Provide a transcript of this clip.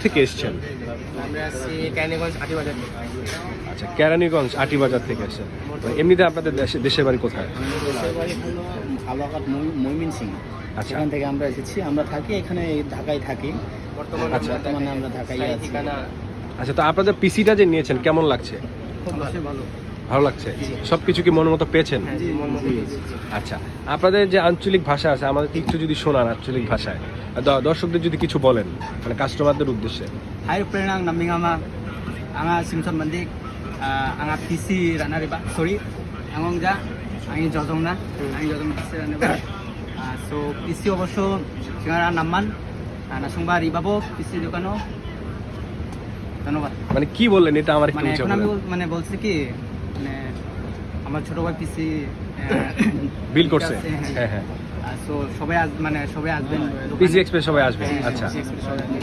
থেকে এসেছেন? আমরা আসছি কেরানীগঞ্জ আটিবাজার থেকে। আচ্ছা, কেরানীগঞ্জ আটিবাজার থেকে এসেছেন। এমনিতে আপনাদের দেশের বাড়ি কোথায়? দেশের বাড়ি হলো হালুয়াঘাট ময়মনসিংহ। আচ্ছা। সেখান থেকে আমরা এসেছি, আমরা থাকি এখানে ঢাকায় থাকি। বর্তমানে আমরা ঢাকায় আছি। ঠিকানা আচ্ছা, তো আপনাদের পিসিটা যে নিয়েছেন কেমন লাগছে? খুব ভালো। ভালো লাগছে? সব কিছু কি মনের মতো পেয়েছেন? হ্যাঁ, জি, মন মতো পেয়েছি। আচ্ছা, আপনাদের যে আঞ্চলিক ভাষা আছে আমাদের একটু যদি শোনান আঞ্চলিক ভাষায়, দর্শকদের যদি কিছু বলেন, মানে কাস্টমারদের উদ্দেশ্যে। Hai prenang namingama anga simson mandik anga PC ranariba sorry angongja angi jojongna PC ranariba so PC অবশ্য সিঙ্গারা নাম্মান নাসংবা রিবাবো PC দোকানো ধন্যবাদ। মানে কি বললেন এটা আমার একটু মানে বুঝে এখন আমি বলেন। মানে বলছি কি মানে আমার ছোট ভাই PC বিল করছে? হ্যাঁ হ্যাঁ, সো সবাই মানে সবাই আসবেন পিসি এক্সপ্রেস সবাই আসবে। হ্যাঁ, আচ্ছা, PC Express সবাই আসবেন।